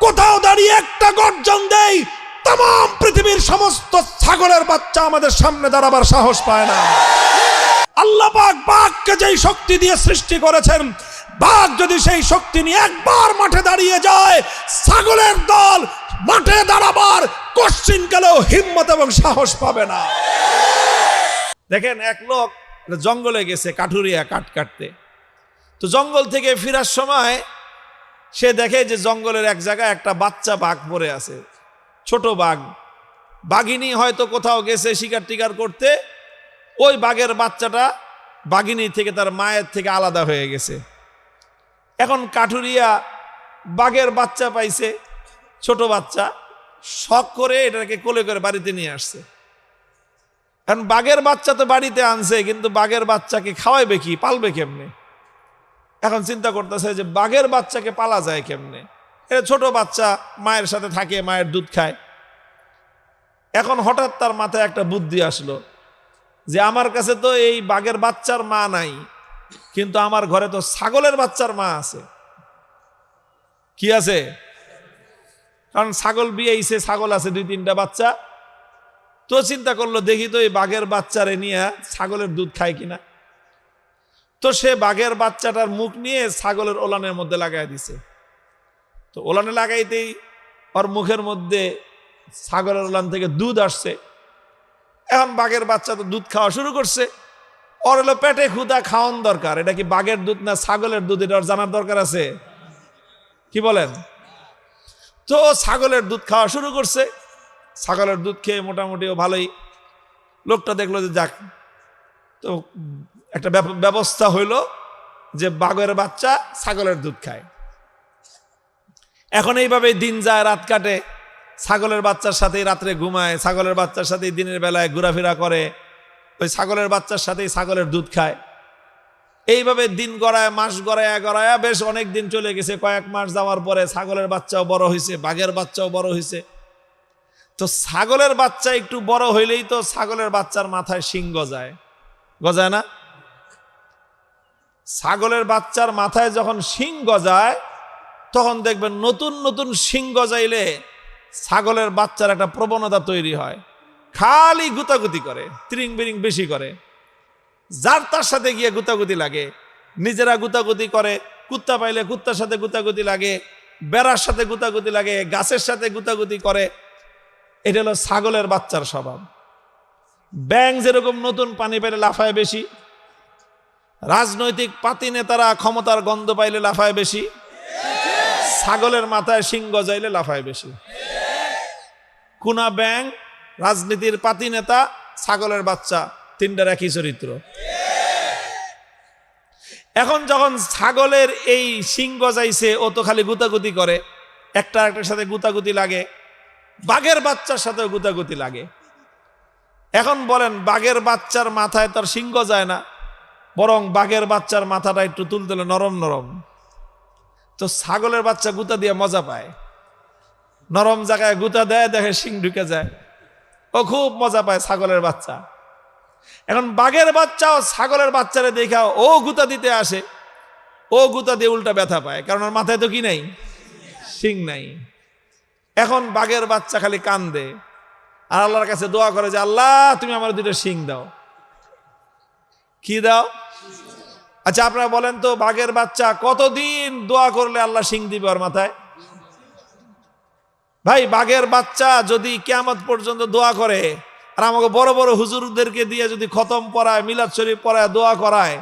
কোথাও দাঁড়িয়ে একটা গর্জন দেই, तमाम পৃথিবীর সমস্ত ছাগলের বাচ্চা আমাদের সামনে দাঁড়াবার সাহস পায় না। আল্লাহ পাক বাঘকে যেই শক্তি দিয়ে সৃষ্টি করেছেন, বাঘ যদি সেই শক্তি নিয়ে একবার মাঠে দাঁড়িয়ে যায়, ছাগলের দল মাঠে দাঁড়াবার কোশ্চিন গেলেও হিম্মত এবং সাহস পাবে না। দেখেন, এক লোক জঙ্গলে গেছে কাঠুরিয়া কাঠ কাটতে। তো জঙ্গল থেকে ফেরার সময় সে দেখে যে জঙ্গলের এক জায়গায় একটা বাচ্চা বাঘ পড়ে আছে, ছোট বাঘ। বাঘিনী হয়তো কোথাও গেছে শিকার টিকার করতে, ওই বাঘের বাচ্চাটা বাঘিনী থেকে, তার মায়ের থেকে আলাদা হয়ে গেছে। এখন কাঠুরিয়া বাঘের বাচ্চা পাইছে, ছোট বাচ্চা, শখ করে এটাকে কোলে করে বাড়িতে নিয়ে আসছে। কারণ বাঘের বাচ্চা তো বাড়িতে আনছে, কিন্তু বাঘের বাচ্চাকে খাওয়াইবে কি, পালবে কেমনে? এখন চিন্তা করতেছে যে বাঘের বাচ্চাকে পালা যায় কেমনে। এটা ছোট বাচ্চা, মায়ের সাথে থাকে, মায়ের দুধ খায়। এখন হঠাৎ তার মাথায় একটা বুদ্ধি আসলো যে আমার কাছে তো এই বাঘের বাচ্চার মা নাই, কিন্তু আমার ঘরে তো ছাগলের বাচ্চার মা আছে। কি আছে? কারণ ছাগল বিয়েছে, ছাগল আছে 2-3টা বাচ্চা। তো চিন্তা করলো দেখি তো এই বাঘের বাচ্চারে নিয়ে ছাগলের দুধ খায় কিনা। তো সে বাঘের বাচ্চাটার মুখ নিয়ে ছাগলের ওলানের মধ্যে লাগাই দিছে। তো ওলানে লাগাইতেই ওর মুখের মধ্যে ছাগলের ওলান থেকে দুধ আসছে। এখন বাঘের বাচ্চা তো দুধ খাওয়া শুরু করছে। ওর হলো পেটে ক্ষুধা, খাওয়ান দরকার। এটা কি বাঘের দুধ না ছাগলের দুধ, এটা ওর জানার দরকার আছে? কি বলেন? তো ছাগলের দুধ খাওয়া শুরু করছে। ছাগলের দুধ খেয়ে মোটামুটি ভালোই। লোকটা দেখলো যে যাক, তো একটা ব্যবস্থা হইল যে বাঘের বাচ্চা ছাগলের দুধ খায়। এখন এইভাবে দিন যায়, রাত কাটে। ছাগলের বাচ্চার সাথেই রাত্রে ঘুমায়, ছাগলের বাচ্চার সাথেই দিনের বেলায় ঘোরাফেরা করে, ওই ছাগলের বাচ্চার সাথেই ছাগলের দুধ খায়। এইভাবে দিন গড়ায়, মাস গড়ায় বেশ অনেক দিন চলে গেছে। কয়েক মাস যাওয়ার পরে ছাগলের বাচ্চাও বড় হয়েছে, বাঘের বাচ্চাও বড় হয়েছে। তো ছাগলের বাচ্চা একটু বড় হইলেই তো ছাগলের বাচ্চার মাথায় শিং গজায়, গজায় না? ছাগলের বাচ্চার মাথায় যখন শিং গজায়, তখন দেখবেন নতুন নতুন শিং গজাইলে ছাগলের বাচ্চার একটা প্রবণতা তৈরি হয়, খালি গুতাগুতি করে, ত্রিং বিরিং বেশি করে, যার তার সাথে গিয়ে গুতাগুতি লাগে। নিজেরা গুতাগুতি করে, কুত্তা পাইলে কুত্তার সাথে গুতাগুতি লাগে, বেড়ার সাথে গুতাগুতি লাগে, গাছের সাথে গুতাগুতি করে। এটা হলো ছাগলের বাচ্চার স্বভাব। ব্যাঙ যেরকম নতুন পানি পেলে লাফায় বেশি, রাজনৈতিক পাতি নেতারা ক্ষমতার গন্ধ পাইলে লাফায় বেশি, ছাগলের মাথায় শিং গজাইলে লাফায় বেশি। কুনা ব্যাঙ, রাজনীতির পাতি নেতা, ছাগলের বাচ্চা, তিনটার একই চরিত্র। এখন যখন ছাগলের এই শিং গজাইছে, ও তো খালি গুতাগুতি করে, একটা একটার সাথে গুতাগুতি লাগে, বাঘের বাচ্চার সাথেও গুতাগুতি লাগে। এখন বলেন, বাঘের বাচ্চার মাথায় তার শিং গজায় না, বরং বাঘের বাচ্চার মাথাটা একটু তুলতে নরম নরম। তো ছাগলের বাচ্চা গুতা দিয়ে মজা পায়, নরম জায়গায় গুতা দেয়, দেখে শিং ঢুকে যায়, ও খুব মজা পায় ছাগলের বাচ্চা। এখন বাঘের বাচ্চাও ছাগলের বাচ্চারে দেখা ও গুতা দিতে আসে, ও গুতা দিয়ে উল্টা ব্যথা পায়, কারণ ওর মাথায় তো কি নাই, শিং নাই। এখন বাঘের বাচ্চা খালি কান্দে আর আল্লাহর কাছে দোয়া করে যে আল্লাহ তুমি আমার 2টা শিং দাও। কি দাও? আচ্ছা আপনারা বলেন তো, বাঘের বাচ্চা কতদিন দোয়া করলে আল্লাহ শিং দিবে ওর মাথায়? ভাই, বাঘের বাচ্চা যদি কিয়ামত পর্যন্ত দোয়া করে, আর আমাকে বড় বড় হুজুরদেরকে দিয়ে যদি খতম পড়ায়, মিলাদ শরীফ পড়ায়, দোয়া করায়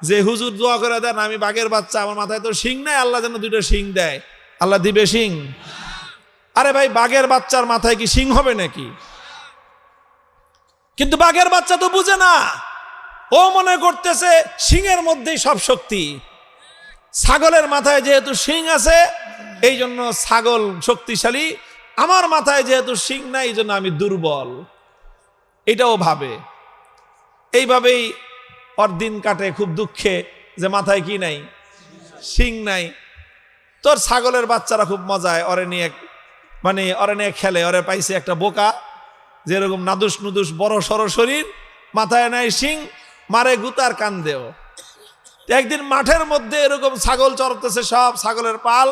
যে হুজুর দোয়া করে দেন আমি বাঘের বাচ্চা, আমার মাথায় তো শিং নাই, আল্লাহ যেন 2টা শিং দেয়, আল্লাহ দিবে শিং? আরে ভাই, বাঘের বাচ্চার মাথায় কি শিং হবে নাকি? কিন্তু বাঘের বাচ্চা তো বুঝে না, ও মনে করতেছে শিংয়ের মধ্যেই সব শক্তি। ছাগলের মাথায় যেহেতু শিং আছে, এই জন্য ছাগল শক্তিশালী, আমার মাথায় যেহেতু শিং নাই, এই জন্য আমি দুর্বল, এটাও ভাবে। এইভাবেই ওর দিন কাটে খুব দুঃখে, যে মাথায় কি নাই, শিং নাই। তোর ছাগলের বাচ্চারা খুব মজায়, ওরে নিয়ে খেলে। ওরে পাইছে একটা বোকা, যেরকম নাদুস নুদুস বড় সড় শরীর, মাথায় নাই শিং, মারে গুতার কান্দেও। একদিন মাঠের মধ্যে এরকম ছাগল চড়তেছে, সব ছাগলের পাল,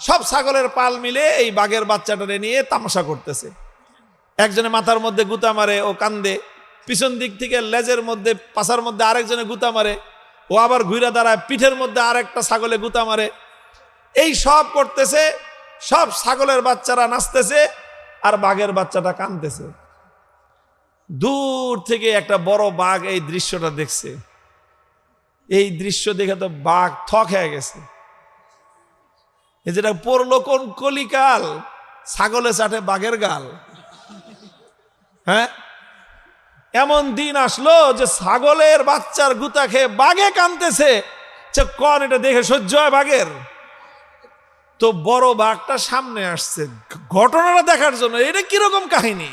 সব ছাগলের পাল মিলে এই বাঘের বাচ্চাটারে নিয়ে তামাশা করতেছে। একজনে মাথার মধ্যে গুতা মারে, ও কান্দে, পিছন দিক থেকে লেজের মধ্যে পাছার মধ্যে আরেকজনে গুতা মারে, ও আবার ঘুরে দাঁড়ায়, পিঠের মধ্যে আরেকটা ছাগলে গুতা মারে। এই সব করতেছে, সব ছাগলের বাচ্চারা নাচতেছে আর বাঘের বাচ্চাটা কাঁদতেছে। দূর থেকে একটা বড় বাঘ এই দৃশ্যটা দেখছে। এই দৃশ্য দেখে তো বাঘ থক হয়ে গেছে। এই যেটা পড়লো কোন কলিকাল, ছাগলে চাটে বাঘের গাল। হ্যাঁ, এমন দিন আসলো যে ছাগলের বাচ্চার গুতা খেয়ে বাঘে কাঁদতেছে। কন এটা দেখে সহ্য হয় বাঘের? তো বড় বাঘটা সামনে আসছে ঘটনাটা দেখার জন্য। এটা কিরকম কাহিনী?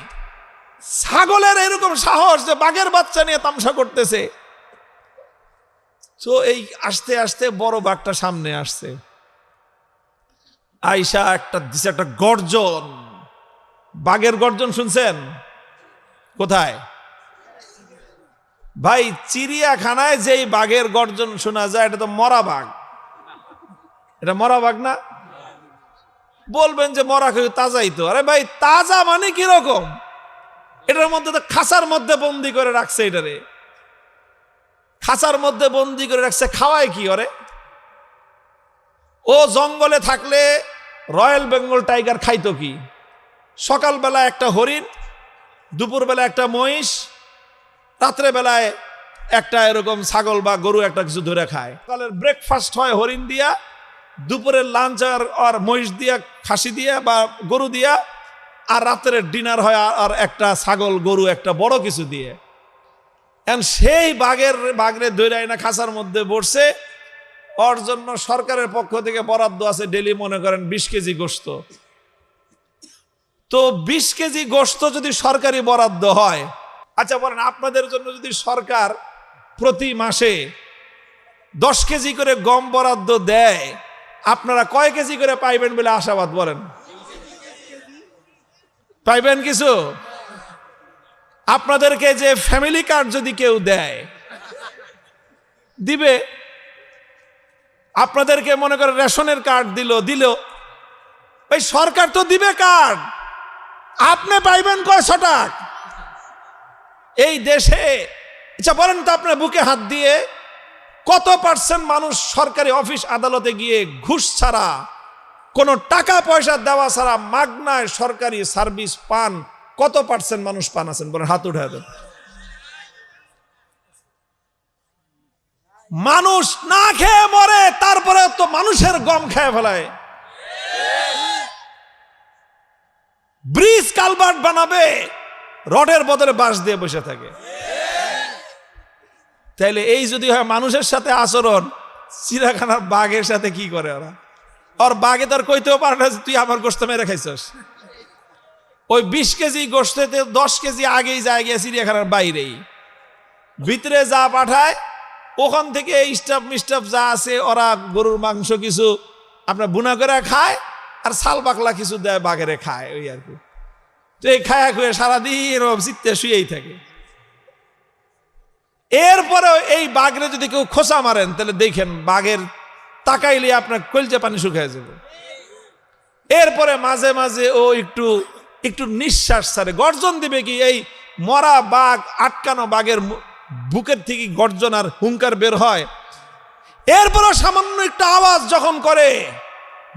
ছাগলের এরকম সাহস যে বাঘের বাচ্চা নিয়ে তামসা করতেছে। তো এই আস্তে আস্তে বড় বাঘটা সামনে আসছে, আইসা একটা গর্জন, বাঘের গর্জন শুনছেন কোথায় ভাই? চিড়িয়াখানায় যেই বাঘের গর্জন শোনা যায় এটা তো মরা বাঘ। এটা মরা বাঘ না? বলবেন যে মরা খেয়ে তাজাই তো। আরে ভাই, তাজা মানে কিরকম? এটার মধ্যে তো খাঁচার মধ্যে বন্দি করে রাখছে। এটারে খাঁচার মধ্যে বন্দি করে রাখছে, খাওয়ায় কি ওরে? ও জঙ্গলে থাকলে রয়্যাল বেঙ্গল টাইগার খাইতো কি? সকালবেলা একটা হরিণ, দুপুরবেলা একটা মহিষ, রাত্রে বেলায় একটা এরকম ছাগল বা গরু একটা কিছু ধরে খায়। সকালের ব্রেকফাস্ট হয় হরিণ দিয়া, দুপুরের লাঞ্চ আর মহিষ দিয়া, খাসি দিয়া বা গরু দিয়া, আর রাত্রের ডিনার হয় আর একটা ছাগল গরু একটা বড় কিছু দিয়ে। সেই বাঘরে দৈরাই না খাঁচার মধ্যে বসছে। ওর জন্য সরকারের পক্ষ থেকে বরাদ্দ আছে ডেলি মনে করেন 20 কেজি গোশত। তো 20 কেজি গোশত যদি সরকারি বরাদ্দ হয়, আচ্ছা বলেন আপনাদের জন্য যদি সরকার প্রতি মাসে 10 কেজি করে গম বরাদ্দ দেয়, আপনারা কয় কেজি করে পাইবেন বলে আশাবাদ? বলেন, পাইবেন কিছু? আপনাদেরকে যে ফ্যামিলি কার্ড যদি কেউ দেয়, দিবে। আপনাদেরকে মনে করে রেশনের কার্ড দিল, ভাই সরকার তো দিবে কার্ড, আপনি পাইবেন কয়শো টাকা? এই দেশে আচ্ছা বলেন তো, আপনার বুকে হাত দিয়ে কত পার্সেন্ট মানুষ সরকারি অফিস আদালতে গিয়ে ঘুষ ছাড়া, কোনো টাকা পয়সা দেওয়া ছাড়া মাগনায় সরকারি সার্ভিস পান? কত পার্সেন্ট মানুষ পান আছেন বলেন? হাত উঠে দেন। মানুষ না খেয়ে মরে, তারপরে তো মানুষের গম খেয়ে ফেলায়। ব্রিজ কালভার্ট বানাবে, রডের বদলে বাঁশ দিয়ে বসে থাকে। তাইলে এই যদি হয় মানুষের সাথে আচরণ, চিড়িয়াখানার বাঘের সাথে কি করে ওরা? আর বাঘে তার কইতেও পারে না তুই আমার গোশত মেরে খাইছস। ওই 20 কেজি গোশতে 10 কেজি আগেই যায় গিয়ে চিড়িয়াখানার বাইরেই, ভিতরে যা পাঠায় ওখান থেকে স্টাফ মিস্টাফ যা আছে ওরা গরুর মাংস কিছু আপনার বুনা করে খায়, আর সাল বাকলা কিছু দেয় বাঘেরে খায়, ওই আর কি। তো এই খায়া খুয়ে সারাদিন চিত্তে শুয়েই থাকে। এরপরে এই বাঘরে যদি কেউ খোঁচা মারেন, তাহলে দেখেন বাঘের তাকাইলে আপনার কলজে পানি শুকায় যাবে। এরপরে মাঝে মাঝে ও একটু নিঃশ্বাস ছাড়ে, গর্জন দিবে কি? এই মরা বাঘ, আটকানো বাঘের বুকের থেকে গর্জন আর হুঙ্কার বের হয়। এরপরে সামান্য একটা আওয়াজ যখন করে,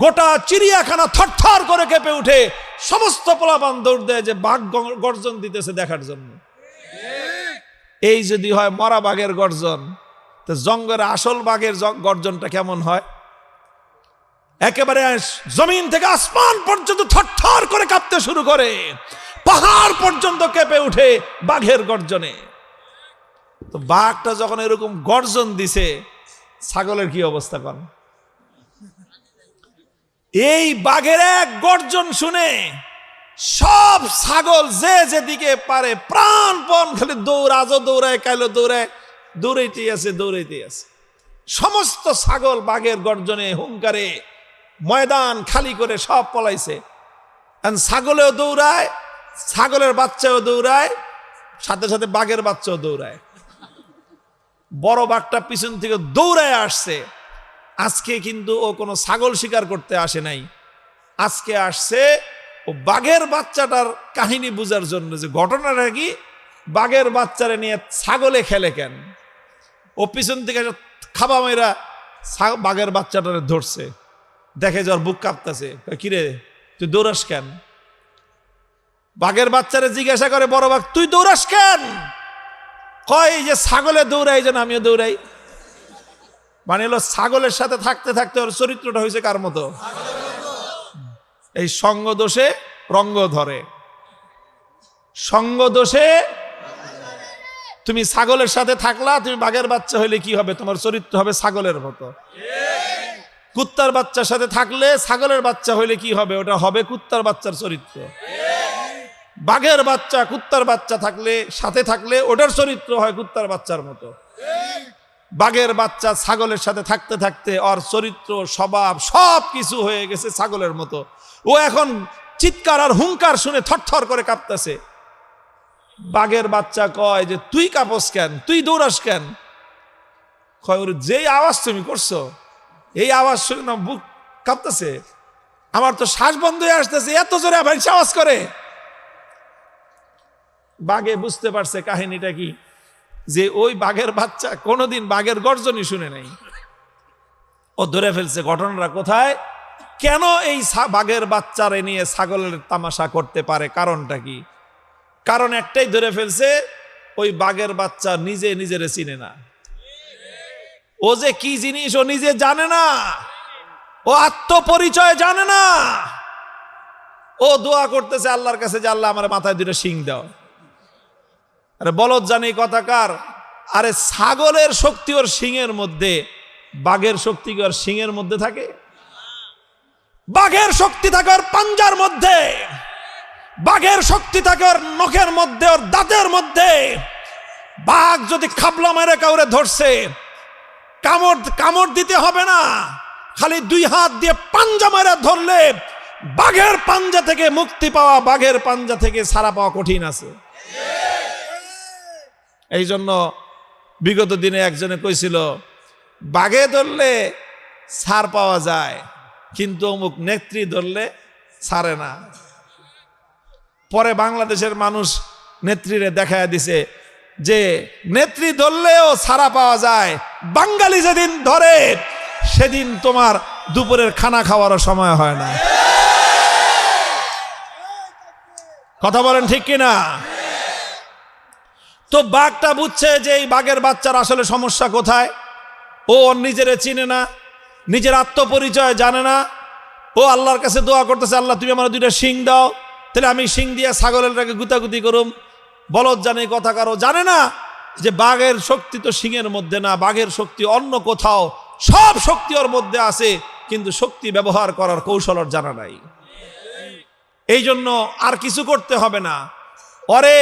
গোটা চিড়িয়াখানা থরথর করে কেঁপে উঠে, সমস্ত পোলাপান দৌড় দেয় যে বাঘ গর্জন দিতেছে দেখার জন্য। এই যদি হয় মরা বাঘের গর্জন, তো জঙ্গলের আসল বাঘের গর্জনটা কেমন হয়? একেবারে জমিন থেকে আসমান পর্যন্ত থরথর করে কাঁপতে শুরু করে, পাহাড় পর্যন্ত কেঁপে উঠে বাঘের গর্জনে। তো বাঘটা যখন এরকম গর্জন দিছে, ছাগলের কি অবস্থা করেন? এই বাঘের এক গর্জন শুনে সব ছাগল যে যেদিকে পারে প্রাণপণ খালি আজও দৌড়ায়, কাইলো দৌড়ায়, দৌড়াইতেই আছে। সমস্ত ছাগল বাঘের গর্জনে হুঙ্কারে ময়দান খালি করে সব পলাইছে। ছাগলেও দৌড়ায়, ছাগলের বাচ্চাও দৌড়ায়, সাথে সাথে বাঘের বাচ্চাও দৌড়ায়। বড় বাঘটা পিছন থেকে দৌড়ায় আসছে। আজকে কিন্তু ও কোনো ছাগল শিকার করতে আসে নাই, আজকে আসছে ও বাঘের বাচ্চাটার কাহিনী বোঝার জন্য, যে ঘটনাটা কি, বাঘের বাচ্চারে নিয়ে ছাগলে খেলে কেন। ও পিছন থেকে খাবা মেয়েরা বাঘের বাচ্চাটারে ধরছে, দেখে যে ওর বুক কাঁপতেছে, কিরে তুই দৌড়াস কেন। বাঘের বাচ্চারে জিজ্ঞাসা করে বড় বাঘ, তুই দৌড়াস কেন। কয় যে ছাগলে দৌড়াই যেন আমিও দৌড়াই। মানে হলো ছাগলের সাথে থাকতে থাকতে ওর চরিত্রটা হয়েছে কার মতো, এই সঙ্গ দোষে রঙ্গ ধরে। সঙ্গ দোষে তুমি ছাগলের সাথে থাকলা, তুমি বাঘের বাচ্চা হইলে কি হবে, তোমার চরিত্র হবে ছাগলের মতো। কুত্তার বাচ্চার সাথে থাকলে ছাগলের বাচ্চা হইলে কি হবে, ওটা হবে কুত্তার বাচ্চার চরিত্র। বাঘের বাচ্চা কুত্তার বাচ্চা থাকলে সাথে থাকলে ওটার চরিত্র হয় কুত্তার বাচ্চার মতো। বাঘের বাচ্চা ছাগলের সাথে থাকতে থাকতে ওর চরিত্র স্বভাব সব কিছু হয়ে গেছে ছাগলের মতো। ও এখন চিৎকার আর হুঙ্কার শুনে থরথর করে কাঁপতেছে। বাঘের বাচ্চা কয় যে তুই কাঁপস কেন, তুই দৌড়াস কেন। কয় ওর যেই আওয়াজ তুমি করছো, এই আওয়াজ শুনে না বুক কাঁপতেছে, আমার তো শ্বাস বন্ধ হয়ে আসতেছে, এত জোরে আবার আওয়াজ করে। বাঘে বুঝতে পারছে কাহিনীটা কি, যে ওই বাঘের বাচ্চা কোনোদিন বাঘের গর্জনই শুনে নাই। ও ধরে ফেলছে ঘটনাটা কোথায়, কেন এই বাঘের বাচ্চারে নিয়ে ছাগলের তামাশা করতে পারে, কারণটা কি। কারণ একটাই ধরে ফেলছে, ওই বাঘের বাচ্চা নিজে নিজেরে চিনে না। ও যে কি জিনিস ও নিজে জানে না, ও আত্মপরিচয় জানে না। ও দোয়া করতেছে আল্লাহর কাছে যে আল্লাহ আমার মাথায় দুটো শিং দাও। আরে বলদ জানি কথাকার, আরে ছাগলের শক্তি ওর শিংয়ের মধ্যে, বাঘের শক্তি কি ওর শিংয়ের মধ্যে থাকে। বাঘের শক্তি থাকে ওর পাঞ্জার মধ্যে, বাঘের শক্তি থাকে ওর নখের মধ্যে, ওর দাঁতের মধ্যে। বাঘ যদি খাবলা মেরে কাউরে ধরছে, কামড় দিতে হবে না, খালি দুই হাত দিয়ে পাঞ্জা মেরে ধরলে বাঘের পাঞ্জা থেকে মুক্তি পাওয়া, বাঘের পাঞ্জা থেকে ছাড়া পাওয়া কঠিন আছে। এই জন্য বিগত দিনে একজনে কইছিল, বাঘে ধরলে ছাড় পাওয়া যায়, কিন্তু অমুক নেত্রী ধরলে ছাড়ে না। পরে বাংলাদেশের মানুষ নেত্রীরে দেখায় দিছে যে নেত্রী ধরলেও ছাড়া পাওয়া যায়, বাঙালি যেদিন ধরে সেদিন তোমার দুপুরের খানা খাওয়ারও সময় হয় না। কথা বলেন ঠিক কিনা। তো বাঘটা বুঝছে যে এই বাঘের বাচ্চার আসলে সমস্যা কোথায়। ও নিজেরে চিনে না, নিজের আত্মপরিচয় জানে না। ও আল্লাহর কাছে দোয়া করতেছে, আল্লাহ তুমি আমার দুইটা শিং দাও, তাহলে আমি শিং দিয়ে ছাগলেরটাকে গুতাগুতি করুম। বলদ জানে কথা কারো জানে না যে বাঘের শক্তি তো শিংয়ের মধ্যে না, বাঘের শক্তি অন্য কোথাও। সব শক্তি ওর মধ্যে আছে, কিন্তু শক্তি ব্যবহার করার কৌশল ওর জানা নাই। এই জন্য আর কিছু করতে হবে না, ওরে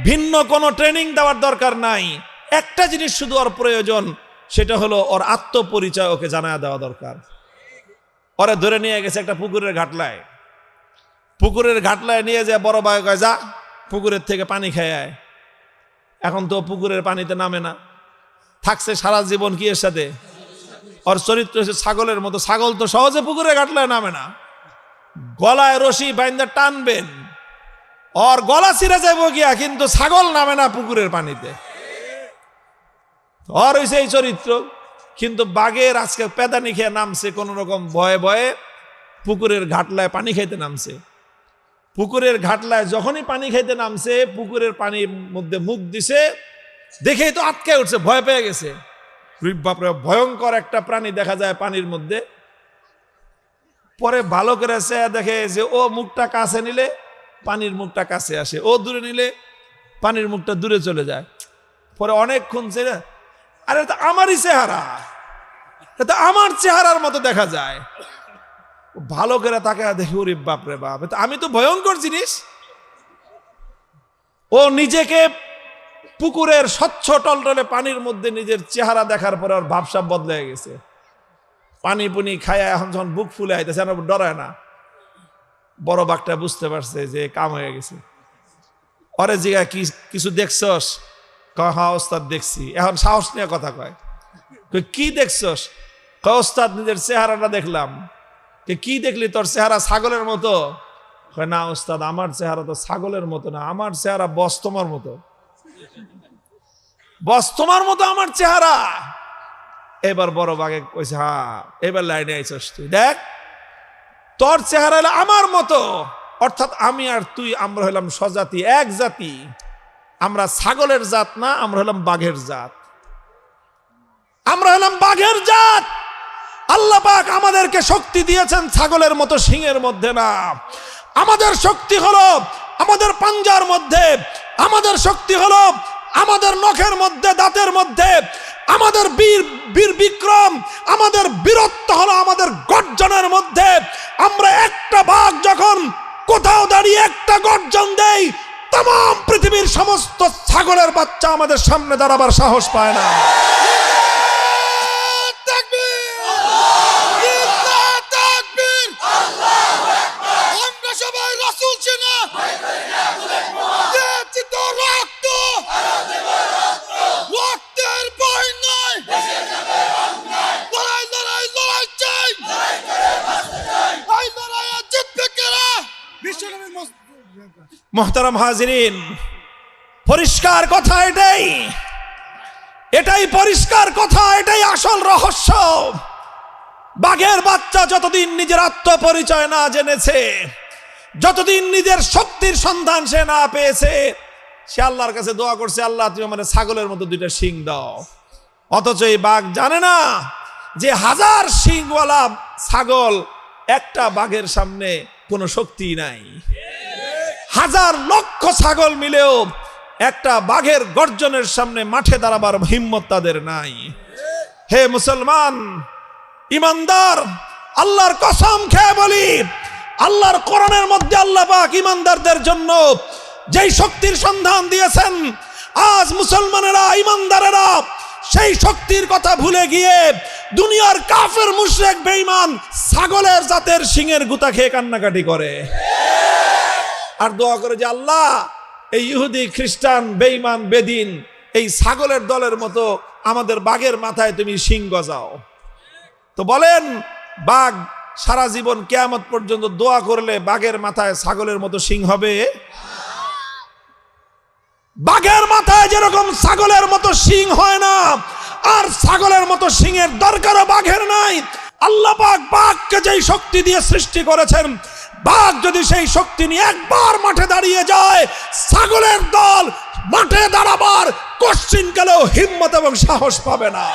ভিন্ন কোনো ট্রেনিং দেওয়ার দরকার নাই। একটা জিনিস শুধু ওর প্রয়োজন, সেটা হলো ওর আত্মপরিচয় ওকে জানায় দেওয়া দরকার। ওরে ধরে নিয়ে গেছে একটা পুকুরের ঘাটলায়। পুকুরের ঘাটলায় নিয়ে যায় বড় ভাই কয় যা পুকুরের থেকে পানি খেয়ে আয়। এখন তো পুকুরের পানিতে নামে না, থাকছে সারা জীবন কি এর সাথে, ওর চরিত্র হচ্ছে ছাগলের মতো। ছাগল তো সহজে পুকুরের ঘাটলায় নামে না, গলায় রশি বাইন্দা টানবেন, ওর গলা ছিঁড়ে যাবো গিয়া, কিন্তু ছাগল নামে না পুকুরের পানিতে। ওর হয়েছে এই চরিত্র। কিন্তু বাঘের আজকে পেদানি খেয়ে নামছে কোন রকম ভয়ে ভয়ে পুকুরের ঘাটলায় পানি খাইতে নামছে। পুকুরের ঘাটলায় যখনই পানি খাইতে নামছে, পুকুরের পানির মধ্যে মুখ দিছে, দেখেই তো আটকে উঠছে, ভয় পেয়ে গেছে। বাপরে, ভয়ঙ্কর একটা প্রাণী দেখা যায় পানির মধ্যে। পরে ভালো করে দেখে যে ও মুখটা কাছে নিলে পানির মুখটা কাছে আসে, ও দূরে নিলে পানির মুখটা দূরে চলে যায়। পরে অনেকক্ষণ ছেড়ে, আরে তো আমারই চেহারা, এটা আমার চেহারার মতো দেখা যায়। ভালো করে তাকে দেখি, ওরে বাপরে বাপ, আমি তো ভয়ঙ্কর জিনিস। ও নিজেকে পুকুরের স্বচ্ছ টলটলে পানির মধ্যে নিজের চেহারা দেখার পরে ওর ভাবসাব বদলে গেছে। পানি পুনি খায়, এখন যখন বুক ফুলে আইতেছে, ডরায় না। বড় বাঘটা বুঝতে পারছে যে কাম হয়ে গেছে। অরে জিগা কিছু দেখছস? হ্যাঁ ওস্তাদ দেখছি। এখন সাহস নিয়ে কথা কয়, কি দেখছস? ওস্তাদ নিজের চেহারাটা দেখলাম। কি দেখলি তোর চেহারা ছাগলের মতো? না ওস্তাদ, আমার চেহারা তো ছাগলের মতো না, আমার চেহারা বস্তমার মতো। বস্তমার মতো আমার চেহারা। এবার বড় বাঘে কইছে, হ্যাঁ এবার লাইনে আইছস তুই, দেখ তোর চেহারা হলো আমার মতো, অর্থাৎ আমি আর তুই আমরা হলাম স্বজাতি, এক জাতি। আমরা ছাগলের জাত না, আমরা হলাম বাঘের জাত। আমরা হলাম বাঘের জাত। আল্লাহ পাক আমাদেরকে শক্তি দিয়েছেন ছাগলের মতো সিংহের মধ্যে না। আমাদের শক্তি হলো আমাদের পাঞ্জার মধ্যে, আমাদের শক্তি হলো আমাদের নখের মধ্যে, দাঁতের মধ্যে। আমাদের বীর বিক্রম, আমাদের বীরত্ব হলো আমাদের গর্জনের মধ্যে। আমরা একটা বাঘ যখন কোথাও দাঁড়িয়ে একটা গর্জন দেই, तमाम পৃথিবীর সমস্ত ছাগলের বাচ্চা আমাদের সামনে দাঁড়াবার সাহস পায় না। मोहतरम हाजिरीन, परिष्कार कथा एटाई परिष्कार कथा, एटाई आसल रहस्य। बाघेर बाच्चा যতদিন নিজের আত্মপরিচয় না জেনেছে, যতদিন নিজের শক্তির সন্ধান সে না পেয়েছে, সে আল্লাহর কাছে দোয়া করছে, আল্লাহ তুমি আমাকে ছাগলের মতো দুইটা শিং দাও। অথচ এই বাঘ জানে না যে হাজার শিংওয়ালা ছাগল একটা বাঘের সামনে কোনো শক্তি নাই। হাজার লক্ষ ছাগল মিলেও একটা বাঘের গর্জনের সামনে মাঠে দাঁড়াবার হিম্মত তাদের নাই। হে মুসলমান ইমানদার, আল্লাহর কসম খেয়ে বলি, আল্লাহর কোরআনের মধ্যে আল্লাহ পাক ইমানদারদের জন্য যেই শক্তির সন্ধান দিয়েছেন, আজ মুসলমানেরা ইমানদারেরা সেই শক্তির কথা ভুলে গিয়ে দুনিয়ার কাফের মুশরিক বেঈমান ছাগলের জাতের শিংয়ের গুতা খেয়ে কান্নাকাটি করে আর দোয়া করে যে আল্লাহ এই ইহুদি খ্রিস্টান বেঈমান বেদিন এই ছাগলের দলের মতো আমাদের বাঘের মাথায় তুমি শিং গজাও। তো বলেন, বাঘ সারা জীবন কিয়ামত পর্যন্ত দোয়া করলে বাঘের মাথায় ছাগলের মতো শিং হবে? বাঘের মাথায় যেরকম ছাগলের মতো শিং হয় না, আর ছাগলের মতো শিংয়ের দরকারও বাঘের নাই। আল্লাহ পাক বাঘকে যেই শক্তি দিয়ে সৃষ্টি করেছেন, বাঘ যদি সেই শক্তি নিয়ে একবার মাঠে দাঁড়িয়ে যায়, ছাগলের দল মাঠে দাঁড়াবার কোশ্চিন কালেও হিম্মত এবং সাহস পাবে না।